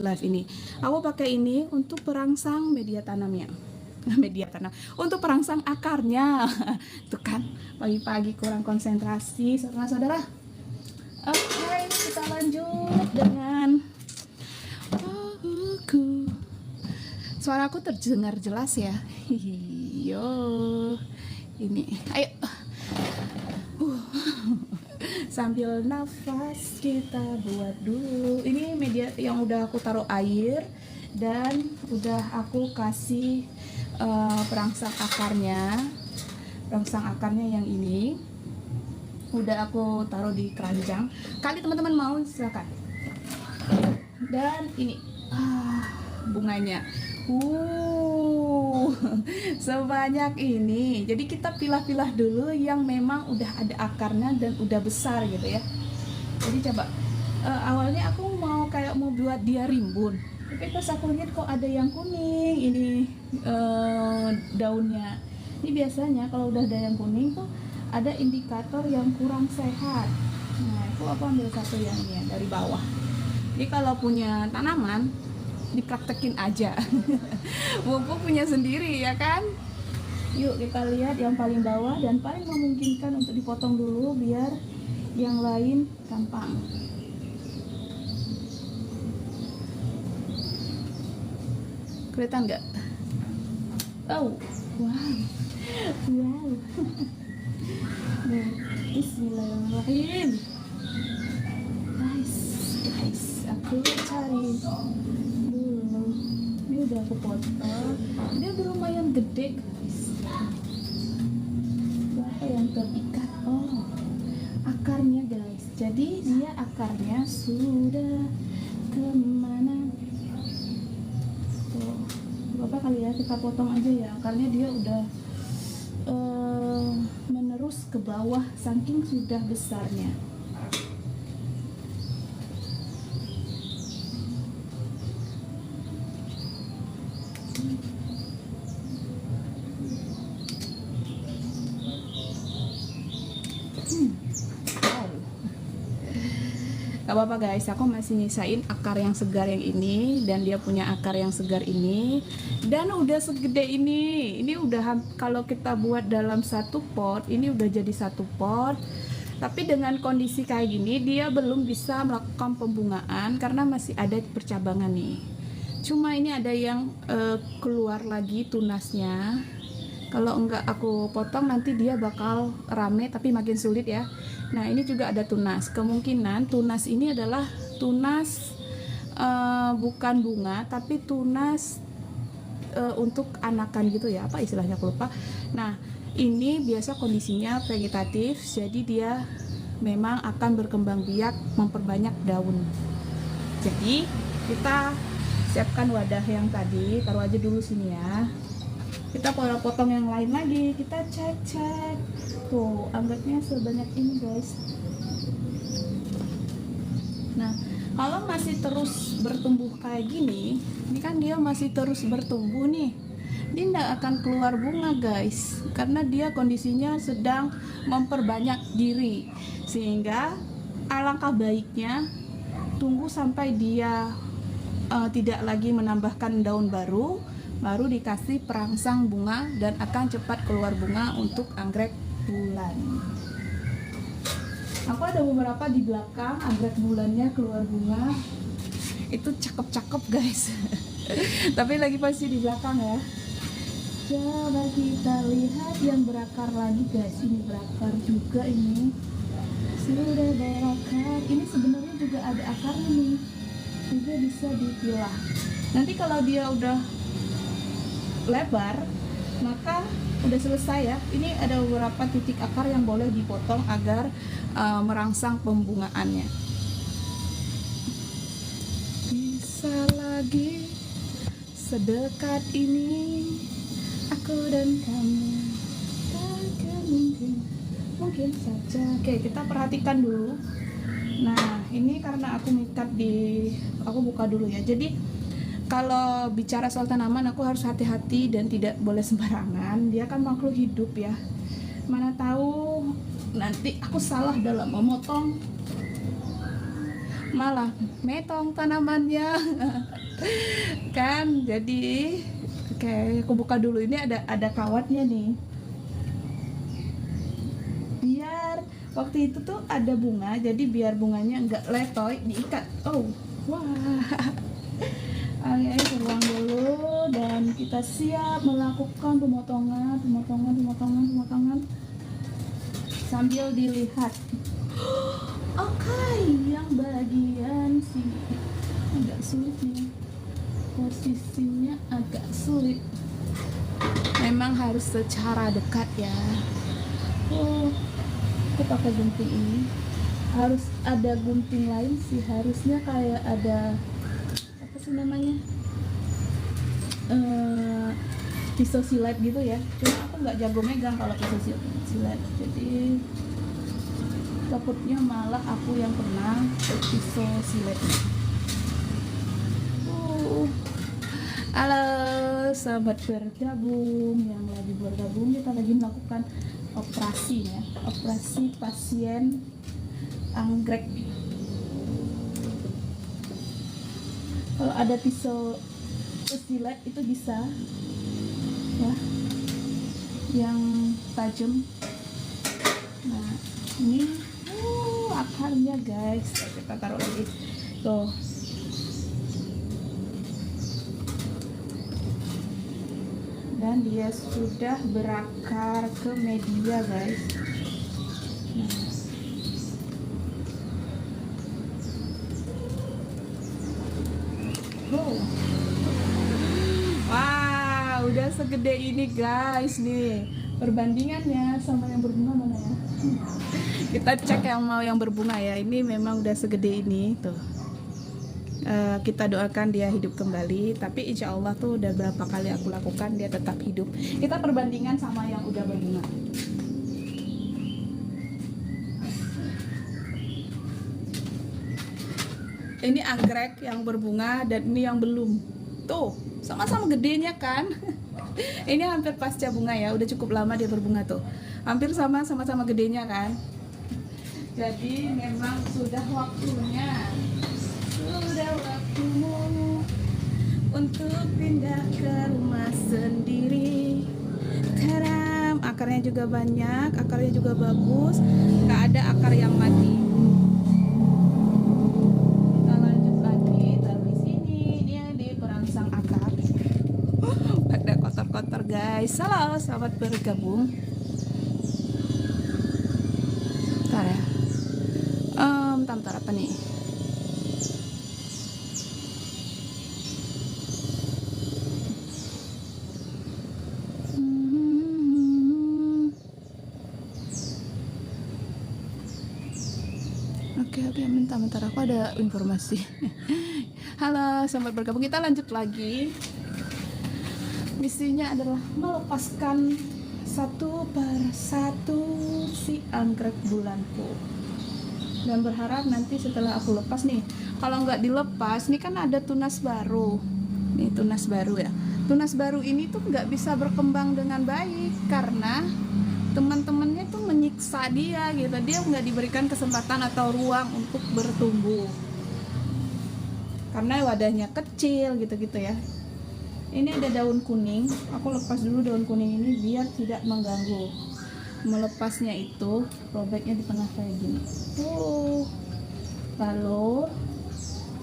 live ini. Aku pakai ini untuk perangsang media tanamnya. Media tanam untuk perangsang akarnya. Tuh kan, pagi-pagi kurang konsentrasi, saudara-saudara. Oke, kita lanjut dengan suaraku terdengar jelas ya. Yo, ini, ayo. Sambil nafas kita buat dulu. Ini media yang udah aku taruh air dan udah aku kasih perangsang akarnya. Perangsang akarnya yang ini udah aku taruh di keranjang. Kali teman-teman mau silakan. Dan ini bunganya. Sebanyak ini. Jadi kita pilah-pilah dulu yang memang udah ada akarnya dan udah besar gitu ya. Jadi coba awalnya aku mau buat dia rimbun, tapi pas aku lihat kok ada yang kuning ini daunnya. Ini biasanya kalau udah ada yang kuning tuh ada indikator yang kurang sehat. Nah, aku ambil satu yang ini dari bawah. Jadi kalau punya tanaman dipraktekin aja. Mumpung punya sendiri ya kan. Yuk kita lihat yang paling bawah dan paling memungkinkan untuk dipotong dulu biar yang lain gampang. Kelihatan nggak? Oh, wow. Nah, bismillahirrahmanirrahim. Guys, aku cari dulu. Ini udah aku potong. Dia udah lumayan gede guys. Berapa yang terikat? Oh, akarnya guys. Jadi dia akarnya sudah kemana? Tuh, berapa kali ya kita potong aja ya. Akarnya dia udah menerus ke bawah saking sudah besarnya. Gak apa-apa guys, aku masih nyisain akar yang segar yang ini dan dia punya akar yang segar ini dan udah segede ini. Ini udah kalau kita buat dalam satu pot, ini udah jadi satu pot. Tapi dengan kondisi kayak gini dia belum bisa melakukan pembungaan karena masih ada percabangan nih. Cuma ini ada yang keluar lagi tunasnya. Kalau enggak aku potong nanti dia bakal rame tapi makin sulit ya. Nah ini juga ada tunas. Kemungkinan tunas ini adalah tunas bukan bunga tapi tunas untuk anakan gitu ya. Apa istilahnya aku lupa. Nah ini biasa kondisinya vegetatif. Jadi dia memang akan berkembang biak memperbanyak daun. Jadi kita siapkan wadah yang tadi. Taruh aja dulu sini ya. Kita potong yang lain lagi, kita cek tuh anggapnya sebanyak ini guys. Nah kalau masih terus bertumbuh kayak gini, ini kan dia masih terus bertumbuh nih, dia tidak akan keluar bunga guys karena dia kondisinya sedang memperbanyak diri. Sehingga alangkah baiknya tunggu sampai dia tidak lagi menambahkan daun baru dikasih perangsang bunga dan akan cepat keluar bunga untuk anggrek bulan. Aku ada beberapa di belakang anggrek bulannya keluar bunga. Itu cakep-cakep guys. Tapi lagi pasti di belakang ya. Coba kita lihat yang berakar lagi guys. Ini berakar juga ini. Sudah berakar. Ini sebenarnya juga ada akarnya nih. Juga bisa dipilah. Nanti kalau dia udah lebar maka udah selesai ya. Ini ada beberapa titik akar yang boleh dipotong agar merangsang pembungaannya. Bisa lagi sedekat ini aku dan kamu, takkan mungkin saja. Oke, kita perhatikan dulu. Nah ini karena aku aku buka dulu ya. Jadi kalau bicara soal tanaman aku harus hati-hati dan tidak boleh sembarangan. Dia kan makhluk hidup ya. Mana tahu nanti aku salah dalam memotong malah metong tanamannya. Kan jadi oke, aku buka dulu. Ini ada kawatnya nih, biar waktu itu tuh ada bunga, jadi biar bunganya nggak letoy diikat. Oh wah. Oke, tuang dulu dan kita siap melakukan pemotongan sambil dilihat. Oke, yang bagian sini agak sulit nih, posisinya agak sulit, memang harus secara dekat ya. Aku pakai gunting ini, harus ada gunting lain sih, harusnya kayak ada apa sih namanya, pisau silet gitu ya, cuma aku nggak jago megang kalau pisau silet, jadi takutnya malah aku yang kena pisau silet. Halo sahabat bergabung yang lagi bergabung, kita lagi melakukan operasi ya, operasi pasien anggrek. Kalau ada pisau silet itu bisa ya, yang tajam. Nah ini akarnya guys, kita taruh lagi tuh. Dan dia sudah berakar ke media guys. Wow, udah segede ini guys nih. Perbandingannya sama yang berbunga mana ya? Kita cek yang mau yang berbunga ya. Ini memang udah segede ini tuh. Kita doakan dia hidup kembali, tapi insya Allah tuh udah berapa kali aku lakukan dia tetap hidup. Kita perbandingan sama yang udah berbunga. Ini anggrek yang berbunga dan ini yang belum. Tuh sama-sama gedenya kan. Ini hampir pasca bunga ya, udah cukup lama dia berbunga tuh, hampir sama-sama gedenya kan. Jadi memang sudah waktunya untuk pindah ke rumah sendiri. Taram, akarnya juga banyak, akarnya juga bagus, nggak ada akar yang mati. Kita lanjut lagi, taruh di sini, dia di perangsang akar. Ada kotor-kotor guys. Halo sahabat bergabung. Bentar ya, bentar apa nih? Oke, bentar aku ada informasi. Halo selamat bergabung, kita lanjut lagi. Misinya adalah melepaskan satu per satu si anggrek bulanku, dan berharap nanti setelah aku lepas nih, kalau nggak dilepas nih kan ada tunas baru nih, tunas baru ya. Tunas baru ini tuh nggak bisa berkembang dengan baik karena teman-temannya tuh menyiksa dia gitu, dia nggak diberikan kesempatan atau ruang untuk bertumbuh karena wadahnya kecil gitu-gitu ya. Ini ada daun kuning, aku lepas dulu daun kuning ini biar tidak mengganggu. Melepasnya itu robeknya di tengah kayak gini. Lalu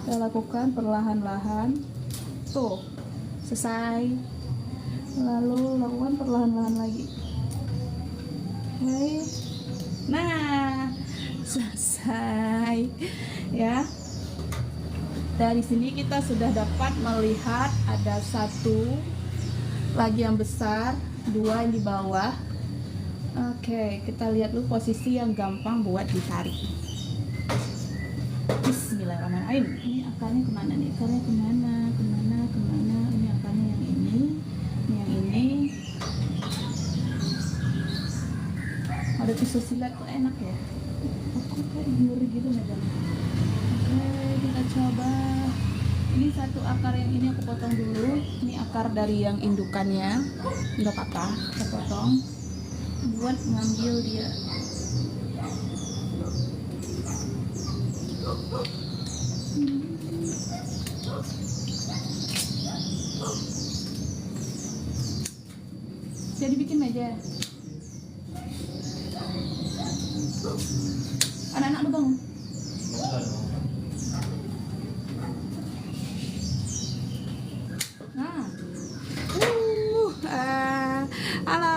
kita lakukan perlahan-lahan. Tuh, selesai. Lalu lakukan perlahan-lahan lagi. Oke. Nah, selesai ya. Dari sini kita sudah dapat melihat ada satu lagi yang besar, dua yang di bawah. Oke, kita lihat dulu posisi yang gampang buat ditarik. Bismillahirrahmanirrahim. Ini akarnya kemana nih? Akarnya kemana? Ini akarnya yang ini, yang ini. Ada pisau silet tuh enak ya. Aku kayak nyuri gitu megang. Kita coba. Ini satu akar yang ini aku potong dulu. Ini akar dari yang indukannya, nggak apa-apa, kita potong buat ngambil dia. Jadi bikin meja. Anak-anak lu bangun. Nah. Halo,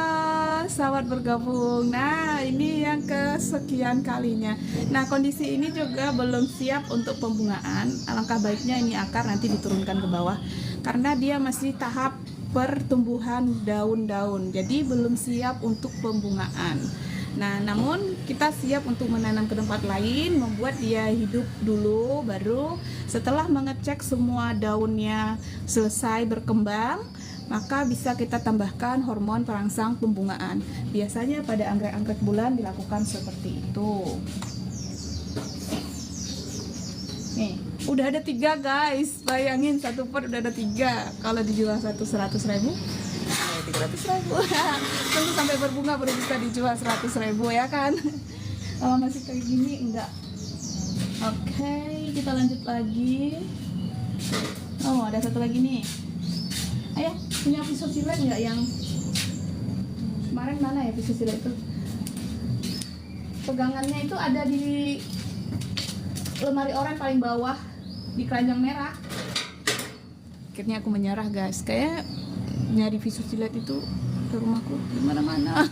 selamat bergabung. Nah, ini yang kesekian kalinya. Nah, kondisi ini juga belum siap untuk pembungaan. Alangkah baiknya ini akar nanti diturunkan ke bawah karena dia masih tahap pertumbuhan daun-daun. Jadi belum siap untuk pembungaan. Nah, namun kita siap untuk menanam ke tempat lain, membuat dia hidup dulu, baru setelah mengecek semua daunnya selesai berkembang, maka bisa kita tambahkan hormon perangsang pembungaan. Biasanya pada anggrek-anggrek bulan dilakukan seperti itu. Nih, udah ada 3 guys, bayangin satu pot udah ada 3. Kalau dijual 100.000, 300.000. Tunggu sampai berbunga baru bisa dijual 100.000 ya kan. Kalau masih kayak gini enggak. Oke, kita lanjut lagi. Oh, ada satu lagi nih. Ayah, punya pisau silet nggak yang kemarin mana ya pisau silet itu? Pegangannya itu ada di lemari oranye paling bawah di keranjang merah. Akhirnya aku menyerah guys, kayak nyari pisau silet itu ke rumahku di mana-mana.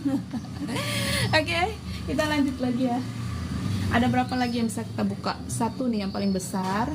Oke, kita lanjut lagi ya. Ada berapa lagi yang bisa kita buka? Satu nih yang paling besar.